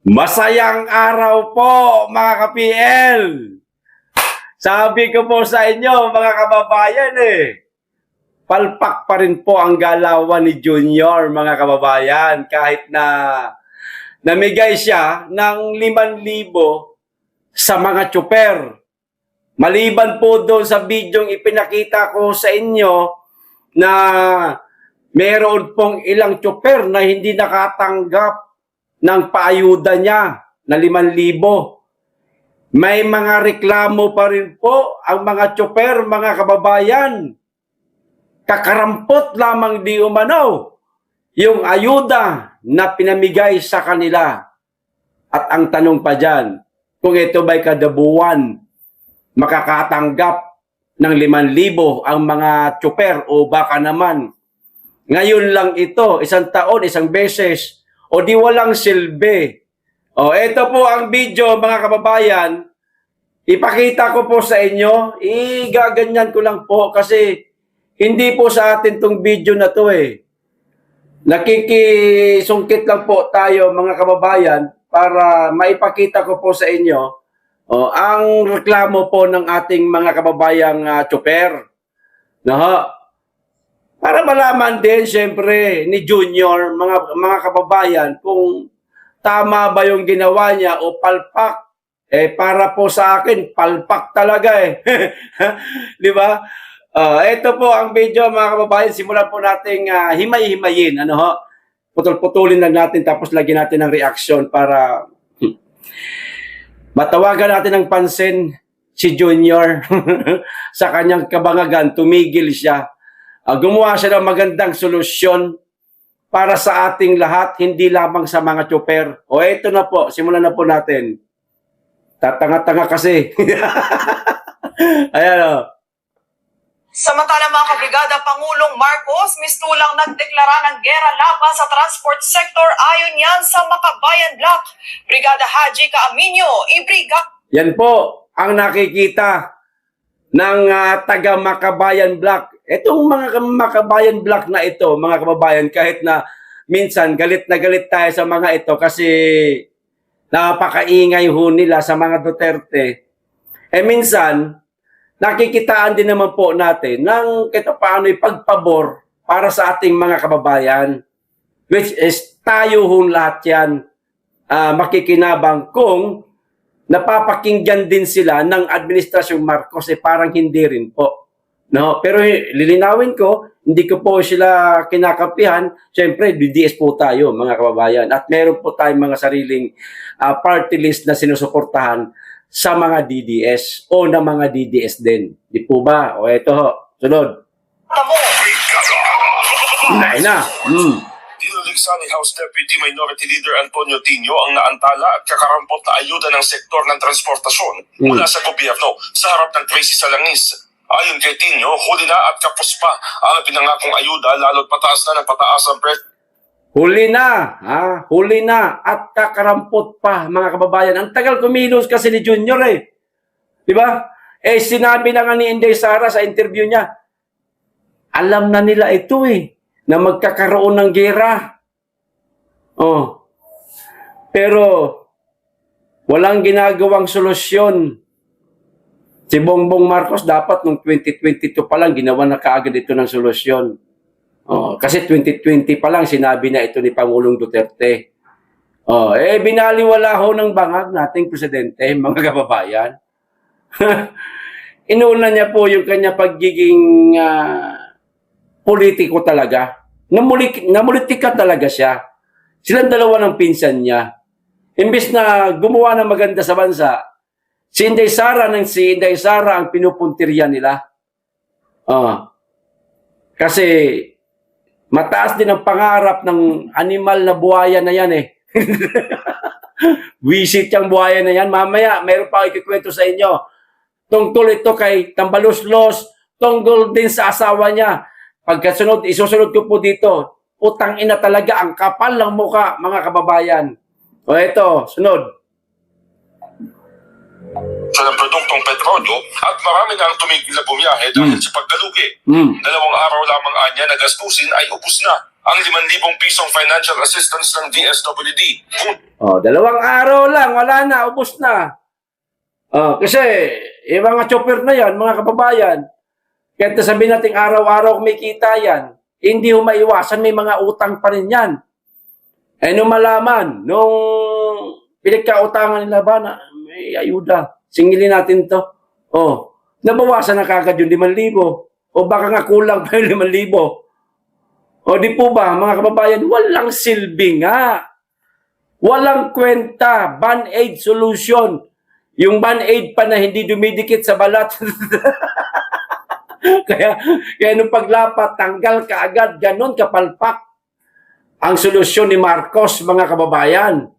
Masayang araw po mga ka-PL. Sabi ko po sa inyo mga kababayan palpak pa rin po ang galawan ni Junior mga kababayan kahit na namigay siya ng 5,000 sa mga tsuper. Maliban po doon sa bidyong ipinakita ko sa inyo na meron pong ilang tsuper na hindi nakatanggap ng paayuda niya na 5,000. May mga reklamo pa rin po ang mga tsuper, mga kababayan. Kakarampot lamang di umano yung ayuda na pinamigay sa kanila. At ang tanong pa dyan, kung ito ba'y kada buwan, makakatanggap ng 5,000 ang mga tsuper o baka naman ngayon lang ito, isang taon, isang beses, o di walang silbi. O, ito po ang video mga kababayan. Ipakita ko po sa inyo. Igaganyan ko lang po kasi hindi po sa atin tong video na to Nakikisungkit lang po tayo mga kababayan para maipakita ko po sa inyo ang reklamo po ng ating mga kababayang tsuper. Para malaman din, siyempre, ni Junior, mga kababayan, kung tama ba yung ginawa niya o palpak. Para po sa akin, palpak talaga Di ba? Ito po ang video, mga kababayan. Simulan po nating himay-himayin. Putol-putulin lang natin tapos lagyan natin ng reaction para matawagan natin ng pansin si Junior sa kanyang kabangagan. Tumigil siya. Gumawa siya ng magandang solusyon para sa ating lahat, hindi lamang sa mga tsuper. Ito na po, simulan na po natin. Tatanga-tanga kasi. Ayan Samantala mga kabrigada, Pangulong Marcos mistulang nagdeklara ng gera laban sa transport sector ayon yan sa Makabayan Block. Brigada Haji Caaminio, Yan po ang nakikita ng taga Makabayan Block. Itong mga Makabayan Block na ito, mga kababayan, kahit na minsan galit na galit tayo sa mga ito kasi napakaingay ho nila sa mga Duterte. Minsan, nakikitaan din naman po natin ng kahit paano pagpabor para sa ating mga kababayan. Which is tayo hong lahat yan makikinabang kung napapakinggan din sila ng Administrasyong Marcos parang hindi rin po. Pero lilinawin ko, hindi ko po sila kinakampihan. Siyempre, DDS po tayo mga kababayan. At meron po tayong mga sariling party list na sinusuportahan sa mga DDS o na mga DDS din. Di po ba? Ito ho. Sunod. Ay na. Dinoliksa ni House Deputy Minority Leader Antonio Tino ang naantala at kakarampot na ayuda ng sektor ng transportasyon mula sa gobyerno sa harap ng Tracy Salangis. Ayon kay Tino, huli na at kapos pa ang pinangakong ayuda lalo't pataas na ng pataas ang presyo. Huli na at kakarampot pa mga kababayan. Ang tagal kumilos kasi ni Junior Di ba? Sinabi na nga ni Inday Sara sa interview niya, alam na nila ito na magkakaroon ng gera. Pero walang ginagawang solusyon. Si Bongbong Marcos dapat noong 2022 pa lang ginawa na kaagad ito ng solusyon. Kasi 2020 pa lang sinabi na ito ni Pangulong Duterte. Binaliwala ho ng bangag nating presidente, mga kababayan. Inuuna niya po yung kanya pagiging politiko talaga. Namulitika talaga siya. Silang dalawa ng pinsan niya. Imbis na gumawa ng maganda sa bansa, si Inday Sara ang pinupuntirya nila. Kasi mataas din ang pangarap ng animal na buhaya na yan Visit yung buhaya na yan. Mamaya, meron pa ikikwento sa inyo. Tungkol ito kay Tambaluslos, tungkol din sa asawa niya. Pagkasunod, isusunod ko po dito. Utang ina talaga, ang kapal ng muka, mga kababayan. Ito, sunod. Ng produktong petrolyo at marami na ang tumigil na bumiyahe dahil sa pagkalugi. 2 araw lamang anya na gastusin ay ubos na. ang 5,000 pisong financial assistance ng DSWD. Oh, 2 araw lang, wala na, ubos na. Oh, kasi, yung mga chopper na yan, mga kababayan, kahit sabihin natin araw-araw kumikita yan, hindi ho maiwasan, may mga utang pa rin yan. Eh, nung malaman, nung pinagkautangan nila ba na may ayuda, singilin natin to. Oh, nabawasan na kagad yung 5,000. O baka nga kulang pa yung 5,000. O di po ba, mga kababayan, walang silbi nga. Walang kwenta. Band-aid solution. Yung band-aid pa na hindi dumidikit sa balat. kaya nung paglapat, tanggal ka agad, ganon kapalpak. Ang solusyon ni Marcos, mga kababayan,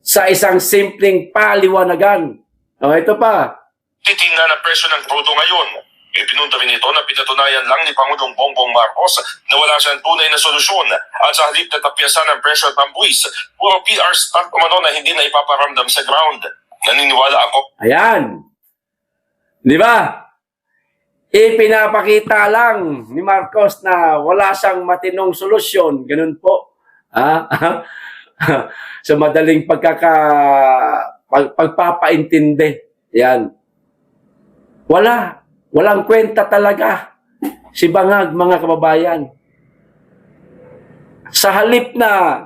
sa isang simpleng paliwanagan. O, ito pa. Titingnan ang presyo ng krudo ngayon. Ipinunta rin ito na pinatunayan lang ni Pangulong Bongbong Marcos na wala siyang tunay na solusyon at sa halip na tapyasan ang presyo at ang buwis, puro PR stunt umano na hindi na ipaparamdam sa ground. Naniniwala ako. Ayan. Di ba? Ipinapakita lang ni Marcos na wala siyang matinong solusyon. Ganun po. Sa madaling pagpapaintindi. Yan. Walang kwenta talaga si Bangag, mga kababayan. Sa halip na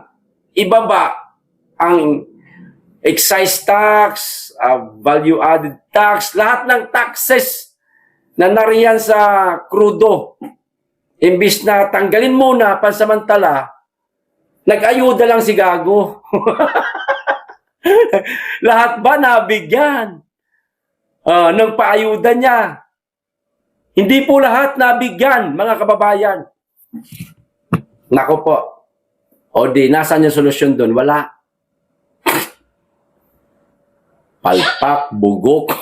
ibaba ang excise tax, value-added tax, lahat ng taxes na nariyan sa krudo, imbis na tanggalin muna pansamantala, nag-ayuda lang si Gago. Lahat ba nabigyan ng paayuda niya? Hindi po lahat nabigyan, mga kababayan. Nako po. O di, nasaan yung solusyon doon? Wala. Palpak, bugok.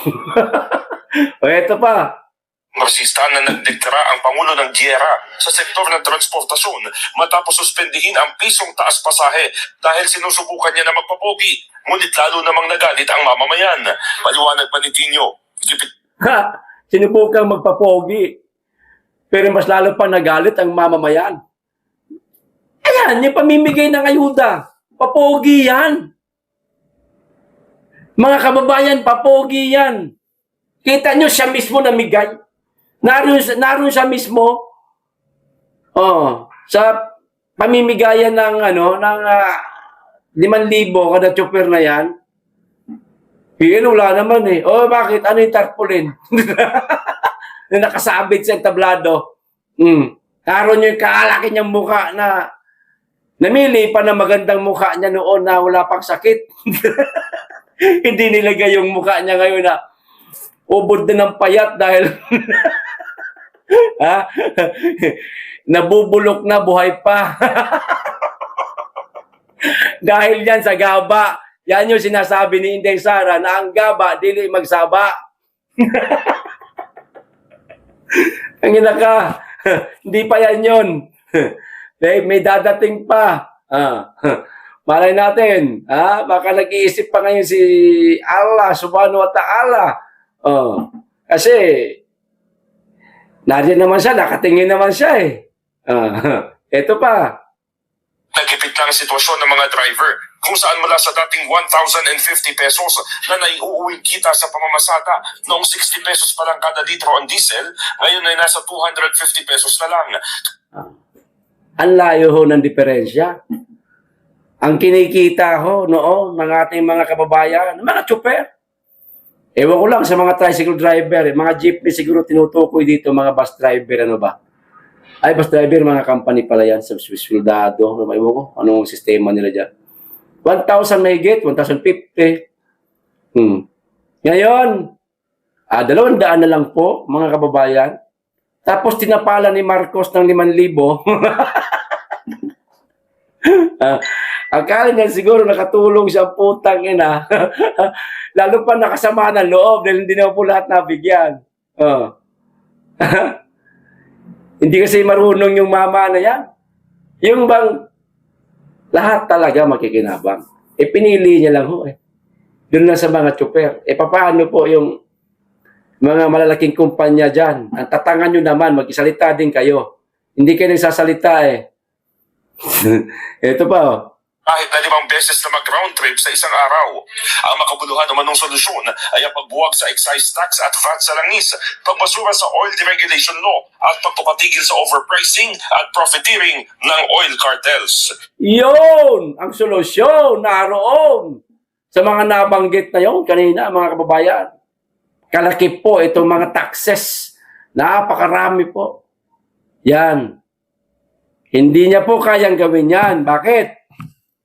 O eto pa. Marsista na nagdeklara ang Pangulo ng Giyera sa sektor ng transportasyon matapos suspendihin ang pisong taas pasahe dahil sinusubukan niya na magpapogi. Ngunit lalo namang nagalit ang mamamayan. Paliwanag pa ni Tino. Sinubukang magpapogi. Pero mas lalo pa nagalit ang mamamayan. Ayan, yung pamimigay ng ayuda. Papogi yan. Mga kababayan, papogi yan. Kita nyo siya mismo namigay. Naroon siya mismo sa pamimigayan ng 5,000 kada chopper na yan. Wala naman eh. Bakit? Ano yung tarpaulin? Na nakasabit sa entablado. Naroon yung kaalaki niyang mukha na namili pa na magandang mukha niya noon na wala pang sakit. Hindi nilagay yung mukha niya ngayon na ubod na ng payat dahil nabubulok na, buhay pa. Dahil yan sa gaba. Yan yung sinasabi ni Inday Sara na ang gaba, dili magsaba. Ang ina ka. Hindi pa yan yun. May dadating pa. Malay natin. Baka nag-iisip pa ngayon si Allah subhanahu wa ta'ala. Kasi nariyan naman siya, nakatingin naman siya eh. Ito pa. Nagipit lang ang sitwasyon ng mga driver kung saan mula sa dating 1,050 pesos na naiuuwing kita sa pamamasada noong 60 pesos pa lang kada litro ang diesel, ngayon ay nasa 250 pesos na lang. Ang layo ho ng diferensya. Ang kinikita ho noon ng ating mga kababayan, mga chopper. Ewan ko lang sa mga tricycle driver, mga jeepney siguro tinutukoy dito, mga bus driver, ano ba? Ay, bus driver, mga company pala yan, sa Swissfieldado, ewan ko, anong sistema nila dyan. 1,000 na higit, 1,050. Ngayon, 200 na lang po, mga kababayan. Tapos tinapala ni Marcos ng 5,000. Akala niya siguro nakatulong siya, putang ina. Lalo pa nakasama ng loob dahil hindi na po lahat nabigyan. Hindi kasi marunong yung mama na yan. Yung bang lahat talaga makikinabang. Pinili niya lang ho eh. Doon na sa mga chopper. Paano po yung mga malalaking kumpanya dyan? Ang tatangan nyo naman, magkisalita din kayo. Hindi kayo nagsasalita eh. Ito pa, oh. kahit na 5 beses na mag-round trip sa isang araw. Ang makabuluhan naman ng solusyon ay ang pagbuwag sa excise tax at VAT sa langis, pagbasura sa oil deregulation law at pagpapatigil sa overpricing at profiteering ng oil cartels. Yun! Ang solusyon naroon sa mga nabanggit na yon kanina, mga kababayan. Kalaki po itong mga taxes. Napakarami po. Yan. Hindi niya po kayang gawin yan. Bakit?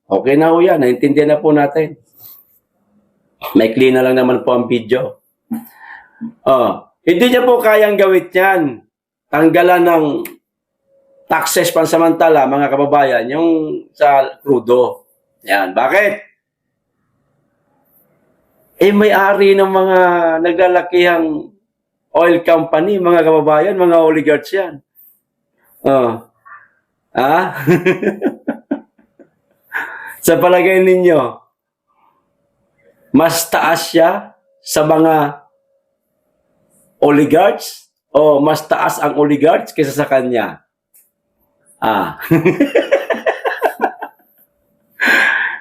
Okay na ho yan. Naintindihan na po natin. May clean na lang naman po ang video. Hindi niya po kayang gawin yan. Tanggalan ng taxes pansamantala, mga kababayan, yung sa crudo. Yan. Bakit? May-ari ng mga naglalakihang oil company, mga kababayan, mga oligarchs yan. Sa palagay ninyo, mas taas siya sa mga oligarchs o mas taas ang oligarchs kaysa sa kanya?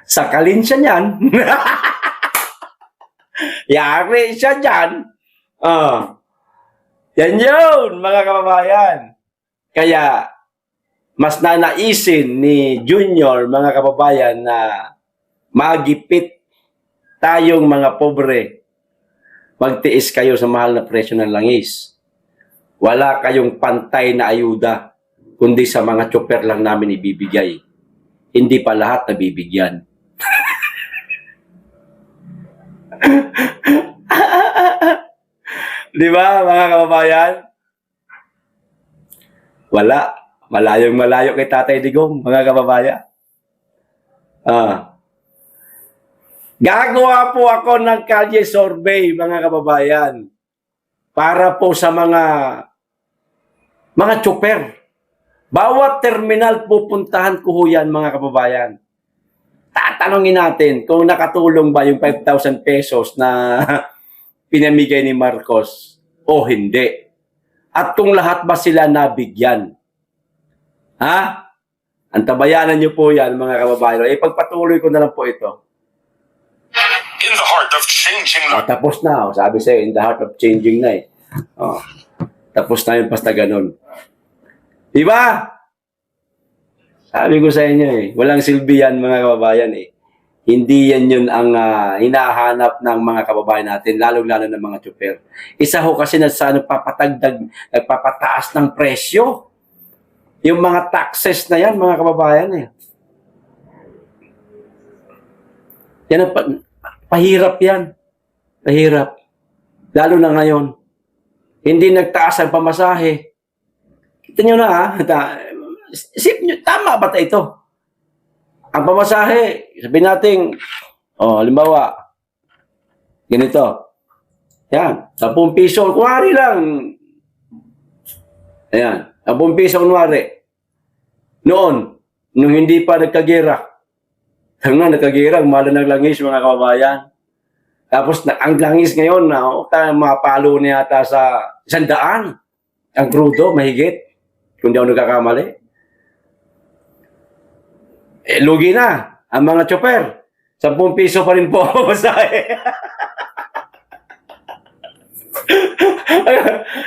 Sakalin siya niyan. Yari siya dyan. Yan yun, mga kababayan. Kaya, mas nanaisin ni Junior, mga kababayan, na magipit tayong mga pobre. Magtiis kayo sa mahal na presyo ng langis. Wala kayong pantay na ayuda, kundi sa mga chopper lang namin ibibigay. Hindi pa lahat nabibigyan. Di ba, mga kababayan? Wala. Malayong malayo kay Tatay Digong, mga kababayan. Gagawa po ako ng kalye survey, mga kababayan, para po sa mga chopper. Bawat terminal pupuntahan ko ho yan, mga kababayan. Tatanungin natin kung nakatulong ba yung 5,000 pesos na pinamigay ni Marcos o hindi. At kung lahat ba sila nabigyan. Antabayanan niyo po yan, mga kababayan. Ipagpatuloy ko na lang po ito. In the heart of changing lives. Tapos na. Sabi sa'yo, in the heart of changing na eh. Tapos na yun, basta ganun. Diba? Sabi ko sa inyo eh, walang silbi yan, mga kababayan eh. Hindi yan yun ang hinahanap ng mga kababayan natin, lalong-lalo ng mga chopper. Isa ho kasi na sa nagpapataas ng presyo. Yung mga taxes na yan, mga kababayan eh. Yan ang pahirap yan. Pahirap. Lalo na ngayon. Hindi nagtaas ang pamasahe. Kita nyo na isip nyo, tama ba ito? Ang pamasahe, sabihin natin, halimbawa, ganito. Yan, 10 piso, kunwari lang. Ayan, 10 piso kunwari. Noon, nung hindi pa nagkagera, hanggang nagkagera, mahal ng langis, mga kababayan. Tapos, ang langis ngayon, mapalo na yata sa 100. Ang crudo, mahigit. Kung di ako nagkakamali. Lugi na ang mga chopper. 10 piso pa rin po ang masahe.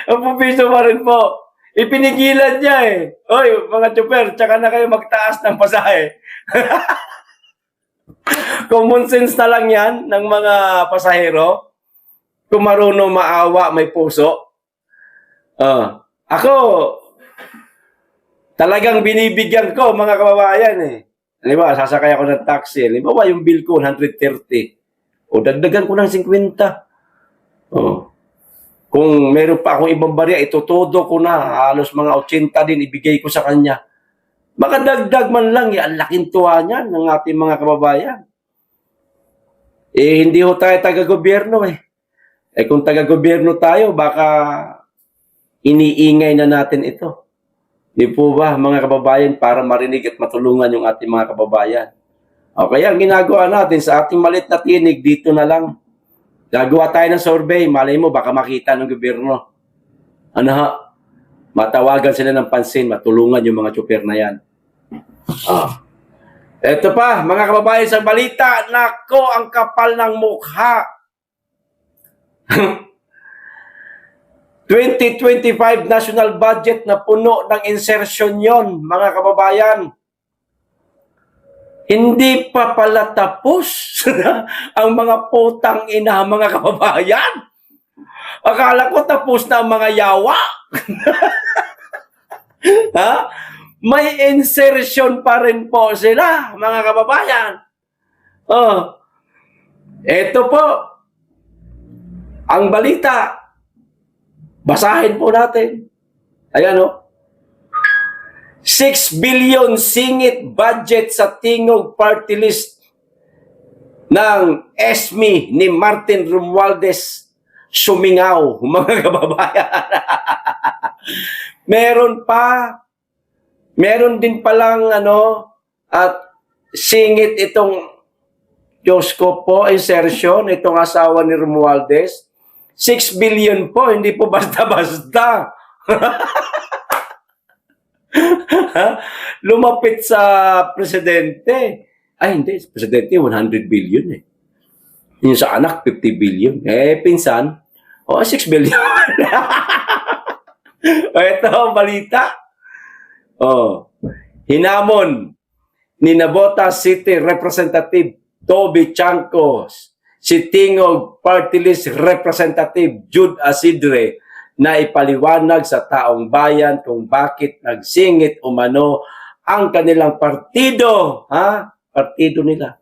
10 piso pa rin po. Ipinigilan niya eh. Oy, mga chopper, tsaka na kayo magtaas ng pasahe. Common sense na lang yan ng mga pasahero. Kung marunong maawa, may puso. Ako, talagang binibigyan ko, mga kababayan eh. Halimbawa, sasakay ako ng taxi. Halimbawa, yung bill ko, 130. O, dagdagan ko ng 50. Kung meron pa akong ibang barya, itutodo ko na. Halos mga 80 din, ibigay ko sa kanya. Makadagdag man lang, ang laking tuwa niyan ng ating mga kababayan. Hindi ho tayo taga-gobyerno eh. Kung taga-gobyerno tayo, baka iniingay na natin ito. Di po ba, mga kababayan, para marinig at matulungan yung ating mga kababayan. Kaya ang ginagawa natin sa ating malit na tinig, dito na lang. Gagawa tayo ng survey, malay mo, baka makita ng gobyerno. Matawagan sila ng pansin, matulungan yung mga chopper na yan. Ah. Ito pa, mga kababayan sa balita, nako, ang kapal ng mukha. 2025 national budget na puno ng insertion yon, mga kababayan. Hindi pa pala tapos ang mga putang ina, mga kababayan. Akala ko tapos na ang mga yawa. Ha? May insertion pa rin po sila, mga kababayan. Oh. Ito po ang balita. Basahin po natin. Ayan o. 6 billion singit budget sa tingog party list ng ESMI ni Martin Romualdez sumingaw, mga kababayan. Meron din palang at singit itong Diyos ko po, insertion, itong asawa ni Romualdez. 6 billion po, hindi po basta-basta. Lumapit sa presidente. Ay, hindi. Presidente, 100 billion eh. Yung sa anak, 50 billion. Pinsan, 6 billion. Ito ang balita. Hinamon ni Navotas City Representative Toby Chancos, si Tingog Party List Representative Jude Asidre na ipaliwanag sa taong bayan kung bakit nagsingit umano ang kanilang partido. Partido nila.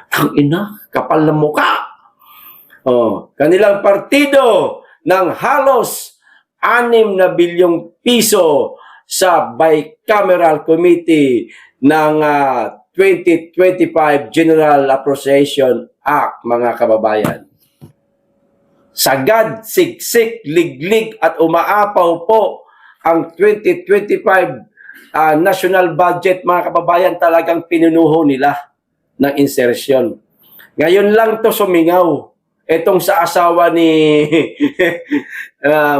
Tang ina, kapal na mukha. Kanilang partido ng halos 6 na bilyong piso sa Bicameral Committee ng 2025 General Appropriation Act, mga kababayan. Sagad, siksik, liglig at umaapaw po ang 2025 national budget, mga kababayan. Talagang pinunuho nila ng insertion. Ngayon lang to sumingaw. Itong sa asawa ni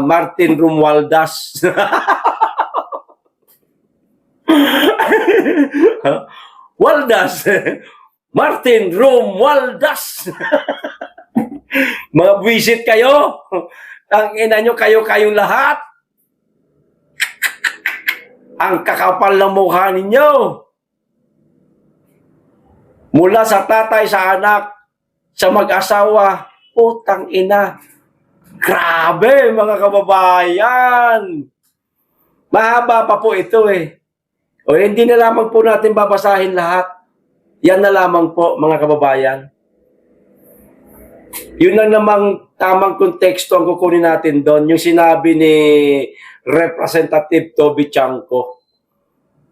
Martin Romualdez. Waldas. Martin Romualdez. Mga buwisit kayo. Ang ina nyo, kayo-kayong lahat. Ang kakapal ng mukha ninyo. Mula sa tatay sa anak, sa mag-asawa, putang ina. Grabe, mga kababayan. Mahaba pa po ito eh. O hindi na lamang po natin babasahin lahat. Yan na lamang po, mga kababayan. Yun na namang tamang konteksto ang kukunin natin doon. Yung sinabi ni Representative Toby Chanco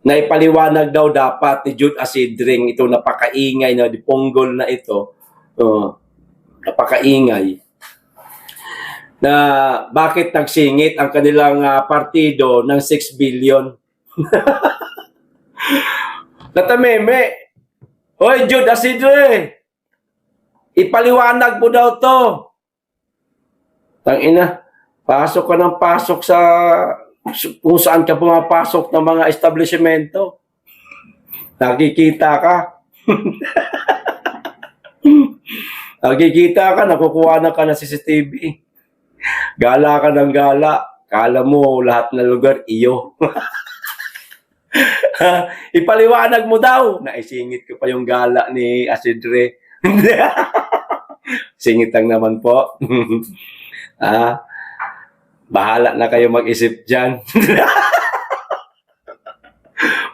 na ipaliwanag daw dapat ni Jude Asidring itong napakaingay na diponggol na ito. Napakaingay. Na bakit nagsingit ang kanilang partido ng 6 billion. Natameme. Hoy, Jude Asidre, ipaliwanag mo daw to. Tangina, pasok ka ng pasok sa kung saan ka pumapasok ng mga establishmento. Nakikita ka. Nakikita ka, nakukuha na ka ng CCTV. Gala ka ng gala. Kala mo lahat ng lugar, iyo. Ipaliwanag mo daw. Naisingit ko pa yung gala ni Asidre. Singit lang naman po. Bahala na kayo mag-isip dyan.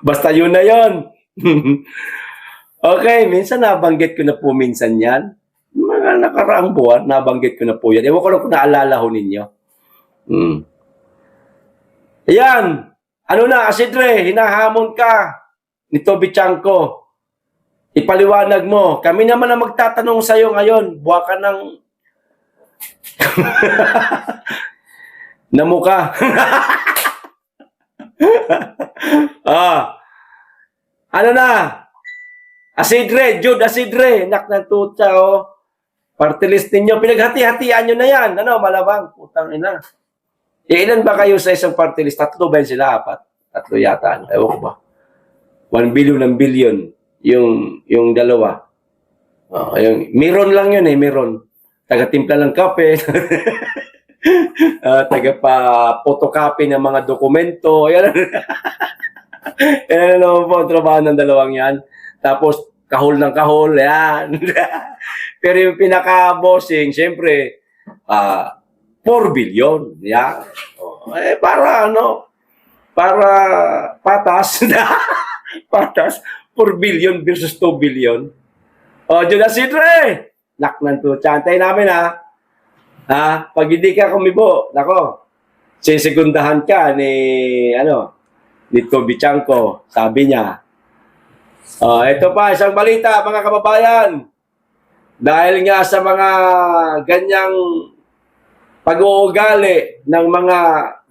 Basta yun na yun. Okay, minsan nabanggit ko na po minsan yan. Mga nakaraang buwan, nabanggit ko na po yan. Ewan ko lang kung naalala ho ninyo. Ayan. Ano na, Asidre, hinahamon ka ni Toby Chanco. Ipaliwanag mo. Kami naman ang magtatanong sa'yo ngayon. Buwa ka ng namuka. Ano na? Asidre, Jude Asidre. Nak ng tuta, Party list ninyo. Pinaghati-hatian nyo na yan. Ano, malabang. Putang ina. Ilan ba kayo sa isang party list? 3 ba yun sila? 4? 3 yata. Ewan ko ba? 1 billion ng billion yung dalawa. Yung meron lang yun meron. Taga-timpla ng kape. Taga-photocopy ng mga dokumento. Yan. Yan naman po ang trabaho ng dalawang yan. Tapos, kahol ng kahol. Yan. Pero yung pinaka-bossing, syempre, 4 billion. Yan. Para patas. Patas. 4 billion versus 2 billion. Judas Sidre! Nak ng tutsa. Antayin namin, pag hindi ka kumibo, nako, sisegundahan ka ni Toby Chanko, sabi niya. Ito pa, isang balita, mga kababayan. Dahil nga sa mga ganyang pag-uugali ng mga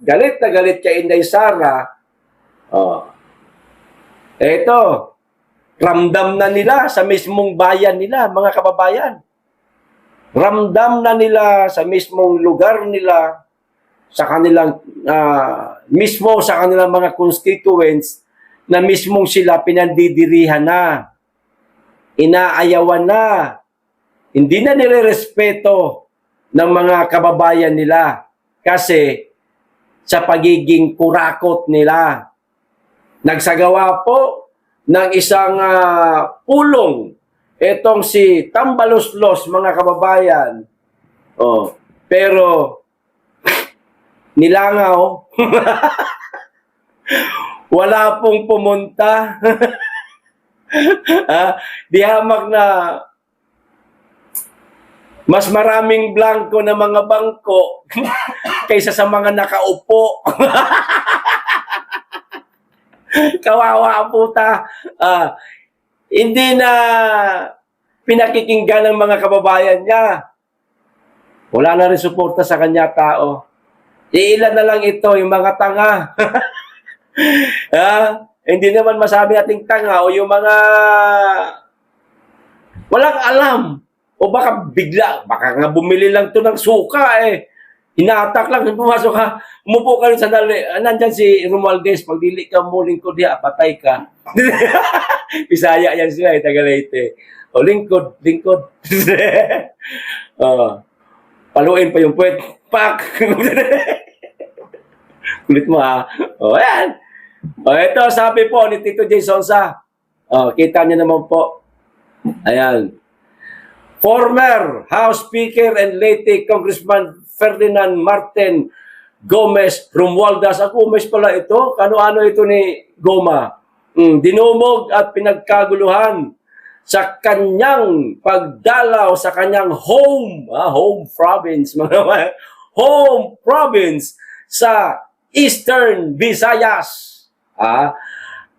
galit na galit kay Inday Sara, ito, ramdam na nila sa mismong bayan nila, mga kababayan. Ramdam na nila sa mismong lugar nila, sa kanilang mismo sa kanilang mga constituents na mismong sila pinandidirihan na, inaayawan na, hindi na nirerespeto ng mga kababayan nila kasi sa pagiging kurakot nila. Nagsagawa po ng isang pulong etong si Tambaloslos, mga kababayan. Pero nilangaw. Wala pong pumunta. Di hamak na mas maraming blanco na mga bangko kaysa sa mga nakaupo. Kawawa ang puta. Hindi na pinakikinggan ng mga kababayan niya. Wala na rin suporta sa kanya tao. Iilan na lang ito, yung mga tanga. Hindi naman masabi nating tanga o yung mga walang alam. O baka bigla, baka nga bumili lang to ng suka hinatak lang, pumasok ka, umupo ka rin sandali. Nandyan si Romualdez, pag dili ka muling ko diya, patay ka. Bisaya yan sila, Tagalite. O, lingkod. Paluin pa yung puwet. Pak! Kulit mo ayan. Ito, sabi po ni Tito J. Sonsa. Kita niyo naman po. Ayan. Former House Speaker and late Congressman Ferdinand Martin Gomez Romualdez. Gomez pala ito. Ano ito ni Goma? Dinumog at pinagkaguluhan sa kanyang pagdalaw sa kanyang home province, home province sa Eastern Visayas.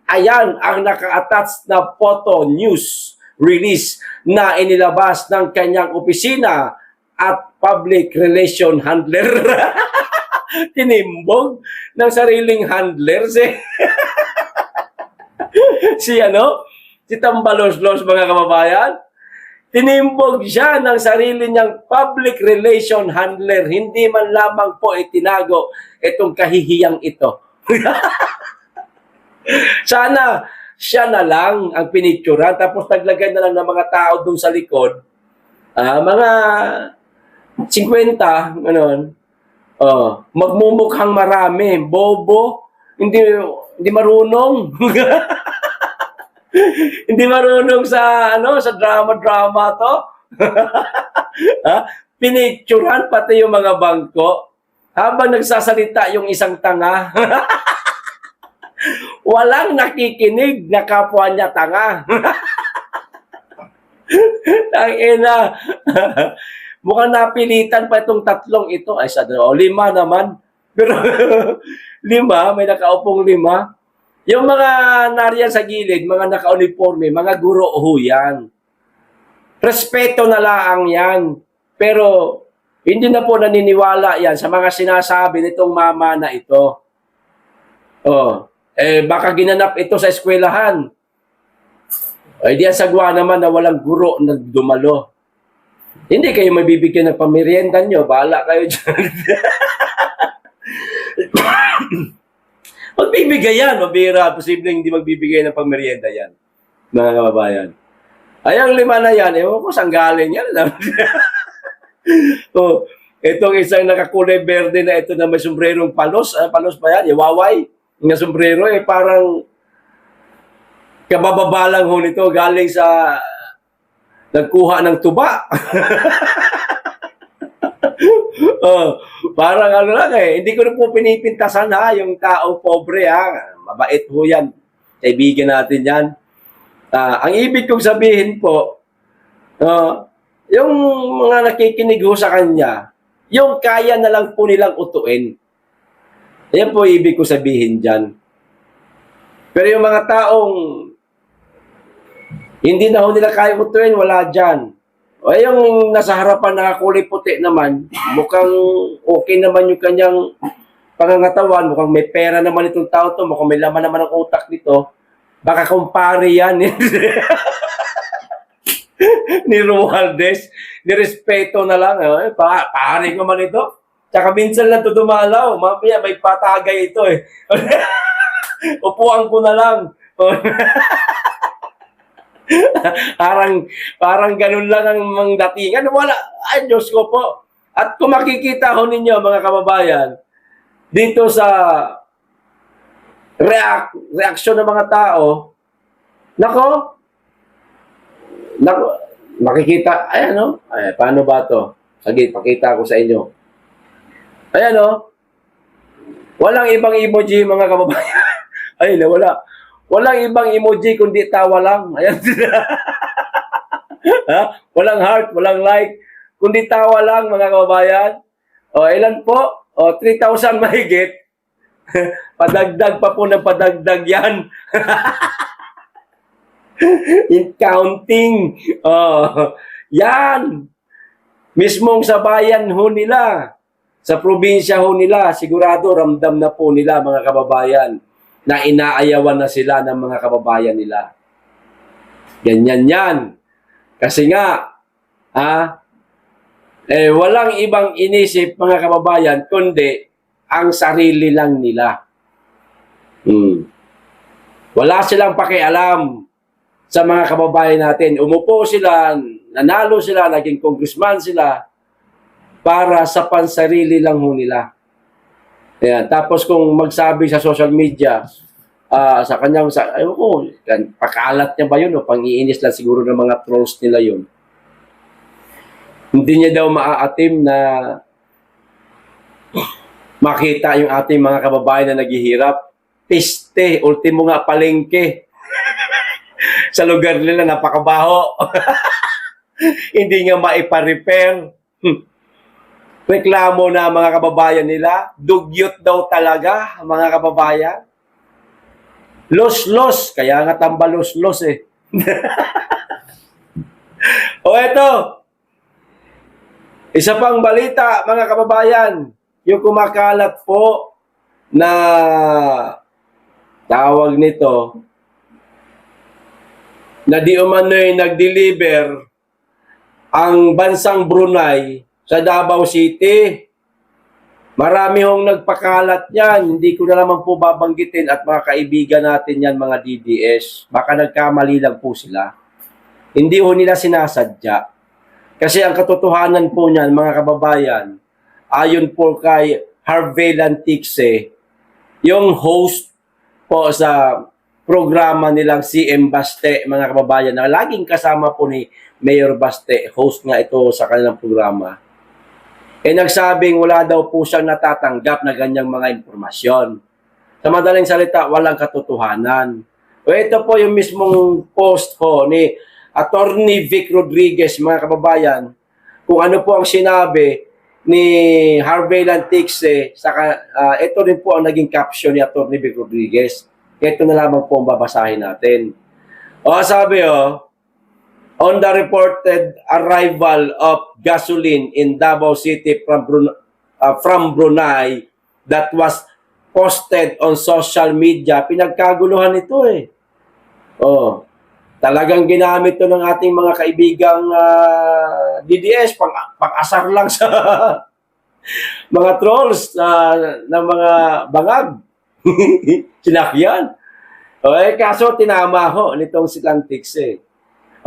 Ayan ang naka-attach na photo news release na inilabas ng kanyang opisina at public relation handler. Tinimbog ng sariling handler si Tambaloslos, mga kababayan. Tinimbog siya ng sarili niyang public relation handler. Hindi man lamang po itinago itong kahihiyang ito. Sana siya na lang ang pinicturan, tapos naglagay na lang ng mga tao doon sa likod. Mga 50, magmumukhang marami. Bobo, hindi marunong. Hindi marunong sa drama to. Pinicturan pati yung mga bangko habang nagsasalita yung isang tanga. Walang nakikinig na kapwa niya tanga. Tangina. Mukhang napilitan pa itong tatlong ito. Ay, 5 naman. Pero 5, may nakaupong 5. Yung mga nariyan sa gilid, mga naka-uniforme, mga guro yan. Respeto na lang yan. Pero hindi na po naniniwala yan sa mga sinasabi nitong mama na ito. Baka ginanap ito sa eskwelahan. Di ang sagwa naman na walang guro na dumalo. Hindi kayo mabibigyan ng pamerienda nyo. Bahala kayo dyan. Magbibigay yan, mabira. Posibleng hindi magbibigay ng pangmerienda yan, mga kababayan. Ay, ang 5 na yan, ewan ko saan galing yan. Oh, itong isang nakakulay berde na ito na may sombrerong palos. Palos ba yan? Iwaway. Yung sombrero, parang kabababalang ho nito galing sa nagkuha ng tuba. Oh, parang ano lang hindi ko na po pinipintasan yung taong pobre mabait po yan. Kaibigan natin yan. Ang ibig kong sabihin po, yung mga nakikinig ho sa kanya, yung kaya na lang po nilang utuin. Yan po ibig ko sabihin dyan. Pero yung mga taong hindi na ho nila kaya utuin, wala dyan. O yung nasa harapan na kulay puti naman, mukhang okay naman yung kanyang pangangatawan, mukhang may pera naman itong tao to, mukhang may laman naman ang utak nito. Baka kumpare yan ni Romualdez. Nirespeto na lang. Pare ko man ito. Tsaka minsan lang ito dumalaw. Mamaya may patagay ito Upuan ko na lang. parang ganun lang ang mga datingan. Wala. Ay, Diyos ko po. At kung makikita ho ninyo, mga kababayan, dito sa reaksyon ng mga tao, nako, makikita, ayan paano ba to? Sige, pakita ko sa inyo. Ayan walang ibang emoji, mga kababayan. Ay, wala. Walang ibang emoji kundi tawa lang. Ayan. Walang heart, walang like, kundi tawa lang, mga kababayan. Ilan po? 3,000 mahigit. Padagdag pa po ng padagdag yan. In counting. Yan. Mismong sa bayan ho nila, sa probinsya ho nila, sigurado ramdam na po nila, mga kababayan, na inaayawan na sila ng mga kababayan nila. Ganyan yan. Kasi nga, walang ibang inisip, mga kababayan, kundi ang sarili lang nila. Wala silang pakialam sa mga kababayan natin. Umupo sila, nanalo sila, naging congressman sila para sa pansarili lang ho nila. Ayan. Tapos kung magsabi sa social media, sa kanyang, pakalat niya ba yun o pang-iinis lang siguro ng mga trolls nila yun. Hindi niya daw maaatim na makita yung ating mga kababayan na naghihirap. Piste, ultimo nga palengke. Sa lugar nila, napakabaho. Hindi nga maipa-repair. Reklamo na mga kababayan nila. Dugyot daw talaga, mga kababayan. Los-los. Kaya nga tamba los-los eto. Isa pang balita, mga kababayan. Yung kumakalat po na tawag nito na di umano'y nag-deliver ang bansang Brunei sa Davao City. Marami hong nagpakalat yan. Hindi ko na naman po babanggitin at mga kaibigan natin yan, mga DDS. Baka nagkamali lang po sila. Hindi ho nila sinasadya. Kasi ang katotohanan po niyan, mga kababayan, ayon po kay Harvey Lantixe, yung host po sa programa nilang CM Baste, mga kababayan, na laging kasama po ni Mayor Baste, host nga ito sa kanilang programa, nagsabing wala daw po siyang natatanggap na ganyang mga impormasyon. Sa madaling salita, walang katotohanan. Ito po yung mismong post po ni Attorney Vic Rodriguez, mga kababayan, kung ano po ang sinabi ni Harvey Lantixe, ito rin po ang naging caption ni Attorney Vic Rodriguez. Ito na lamang po ang babasahin natin. Sabi on the reported arrival of gasoline in Davao City from Brunei that was posted on social media, pinagkaguluhan ito talagang ginamit to ng ating mga kaibigang DDS, pang-asar lang sa mga trolls ng mga bangag. Sinakyan. Okay, kaso tinama ho nitong si Lantix eh.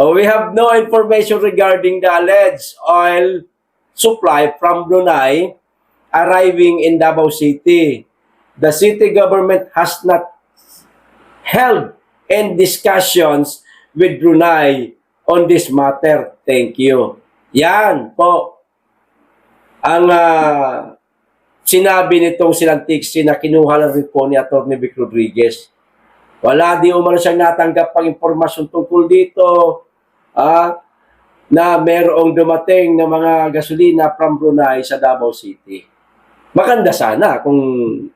We have no information regarding the alleged oil supply from Brunei arriving in Davao City. The city government has not held any discussions with Brunei on this matter. Thank you. Yan po ang sinabi nitong silang Tixi na kinuha lang rin po ni Atty. Vic Rodriguez. Wala di umano siyang natanggap pang impormasyon tungkol dito na merong dumating na mga gasolina from Brunei sa Davao City. Maganda sana kung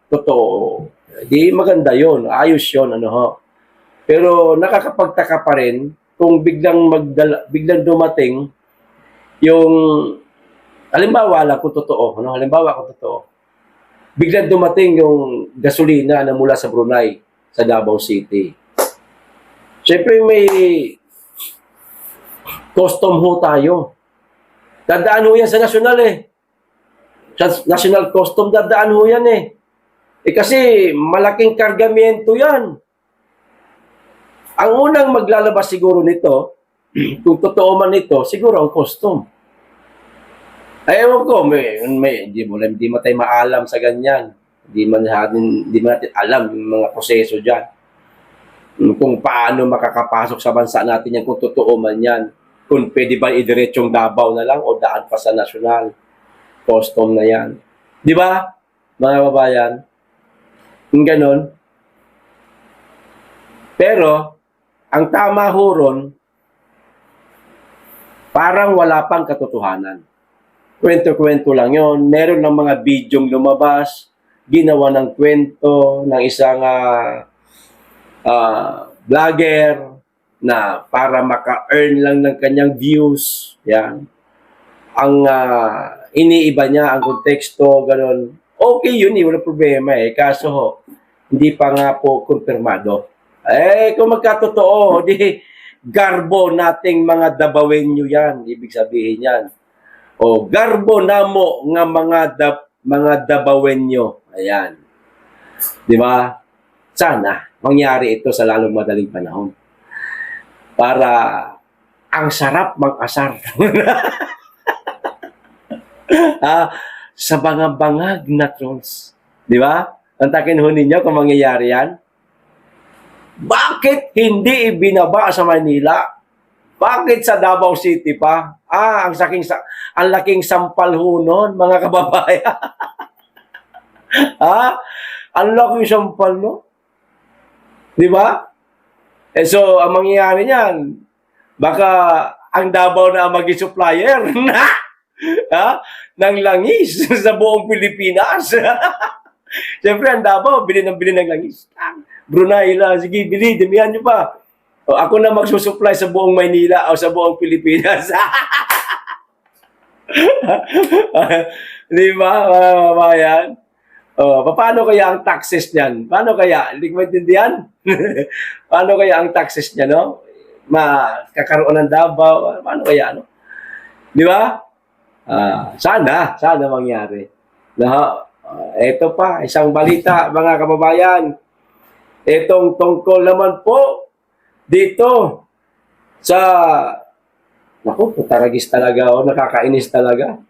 totoo. Di maganda yon, ayos yon ano ho. Pero nakakapagtaka pa rin kung biglang dumating yung halimbawa lang kung totoo, ano? Halimbawa kung totoo. Biglang dumating yung gasolina na mula sa Brunei sa Davao City. Siyempre may custom ho tayo. Dadaan ho yan sa national eh. Sa national custom dadaan ho yan eh. Kasi malaking kargamento yan. Ang unang maglalabas siguro nito, kung totoo man ito, siguro ang custom. Ay, ewan ko, hindi mo tayo maalam sa ganyan. Hindi man natin alam yung mga proseso dyan. Kung paano makakapasok sa bansa natin yan, kung totoo man yan. Kung pwede ba idiretsong Davao na lang o daan pa sa national. Custom na yan. Di ba, mga babayan? Yung ganon. Pero, ang tama ho ron, parang wala pang katotohanan. Kwento-kwento lang yon. Meron ng mga bidyong lumabas, ginawa ng kwento ng isang vlogger na para maka-earn lang ng kanyang views. Yan. Ang iniiba niya, ang konteksto, gano'n. Okay yun, wala problema eh. Kaso ho, hindi pa nga po kumpirmado. Kung magkatotoo, di garbo nating mga Davaoenyo yan. Ibig sabihin yan. O garbo namo nga mga Davaoenyo. Ayan. Di ba? Sana mangyari ito sa lalong madaling panahon. Para ang sarap mag-asar. Sa bangag-bangag na trolls. Di ba? Antakin ho ninyo kung mangyayari yan. Bakit hindi ibinaba sa Manila? Bakit sa Davao City pa? Ang laking sampal ho nun, mga kababayan. Ang laking sampal, no? Di ba? So, ang mangyayari niyan, baka ang Davao na ang maging supplier ng langis sa buong Pilipinas. Siyempre, ang Davao, bili ng langis. Brunei lang, sige, bili, damihan nyo pa. Ako na magsusupply sa buong Maynila o sa buong Pilipinas. Di ba, mga babayan? Paano kaya ang taxes niyan? Paano kaya? Hindi ko maintindihan. Paano kaya ang taxes niya, no? Kakaroon ng Davao. Paano kaya, no? Di ba? Sana mangyari. Ito pa, isang balita, mga kababayan. Itong tungkol naman po dito sa taragis talaga nakakainis talaga.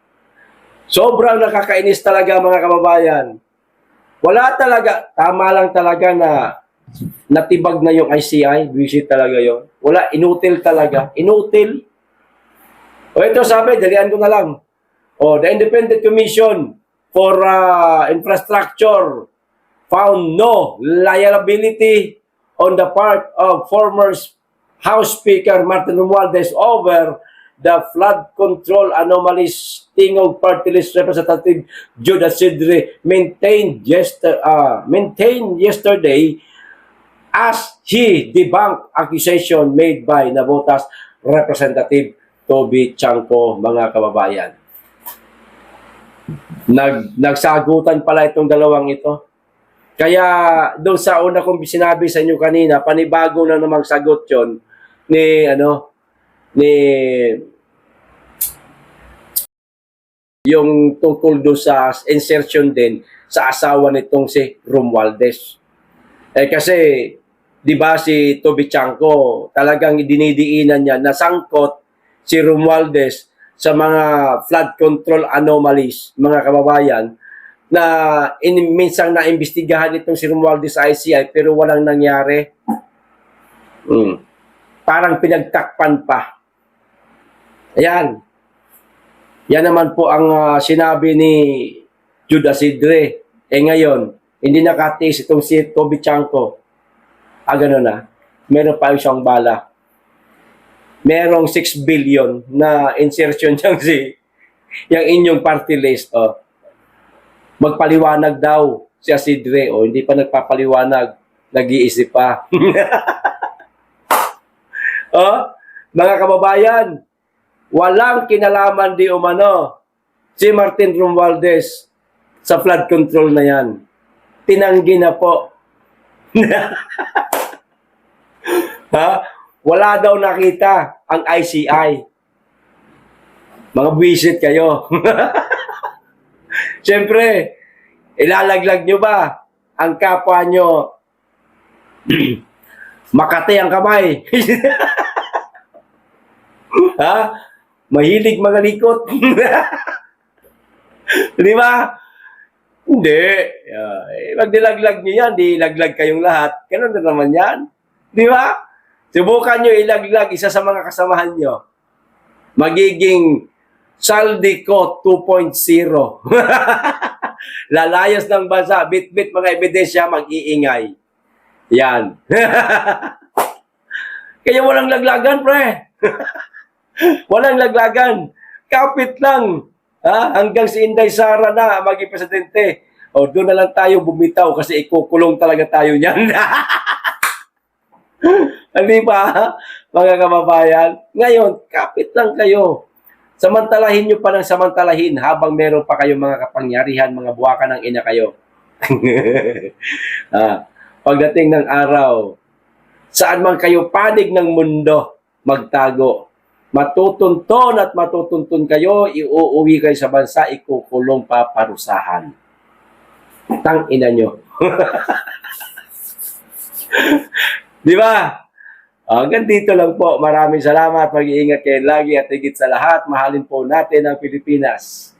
Sobrang nakakainis talaga, mga kababayan. Wala talaga, tama lang talaga na natibag na yung ICI, visit talaga yon. Wala, inutil talaga. Inutil. Ito sabi, dalian ko na lang. The Independent Commission for Infrastructure found no liability on the part of former House Speaker Martin Romualdez over the flood control anomalies. Tingog Party List Representative Judah Sidre maintained yesterday as he debunked accusation made by Navotas Representative Toby Chanco, mga kababayan. Nagsagutan pala itong dalawang ito. Kaya doon sa una kong sinabi sa inyo kanina, panibago na namang sagot yon ni yung tungkol doon sa insertion din sa asawa nitong si Romualdez. Eh kasi, di ba si Toby Chanko, talagang dinidiinan niya, nasangkot si Romualdez sa mga flood control anomalies, mga kababayan, na minsang naimbestigahan itong si Romualdez sa ICI pero walang nangyari. Parang pinagtakpan pa. Ayan. Yan naman po ang sinabi ni Judas Isidre. Eh ngayon, hindi nakatiis itong si Toby Chanko. Gano'n na. Meron pa siyang bala. Merong 6 billion na insertion niyang yung inyong party list. Oh. Magpaliwanag daw si Isidre. O, hindi pa nagpapaliwanag. Nag-iisip pa. Oh, mga kababayan, walang kinalaman di umano si Martin Romualdez sa flood control na yan. Tinanggi na po. Ha? Wala daw nakita ang ICI. Mga buwisit kayo. Siyempre, ilalaglag nyo ba ang kapwa nyo? Makati ang kamay. Ha? Mahilig mga likot. Di ba? Hindi. Magdilaglag nyo yan, di ilaglag kayong lahat. Ganun na naman yan. Di ba? Subukan nyo ilaglag isa sa mga kasamahan nyo. Magiging Saldico 2.0. Lalayas ng bansa, bit-bit mga ebidensya, mag-iingay. Yan. Kaya walang laglagan, pre. Walang laglagan. Kapit lang. Ha? Hanggang si Inday Sara na maging presidente. O, doon na lang tayo bumitaw kasi ikukulong talaga tayo niyan. Hindi ba, mga kababayan? Ngayon, kapit lang kayo. Samantalahin nyo pa ng samantalahin habang meron pa kayong mga kapangyarihan, mga buwakan ng ina kayo. Pagdating ng araw, saan man kayo panig ng mundo, magtago. Matutunton at matutuntun kayo, iuuwi kayo sa bansa, ikukulong pa, parusahan. Tang ina nyo. Di ba? Hanggang dito lang po. Maraming salamat. Mag-iingat kayo lagi at higit sa lahat, mahalin po natin ang Pilipinas.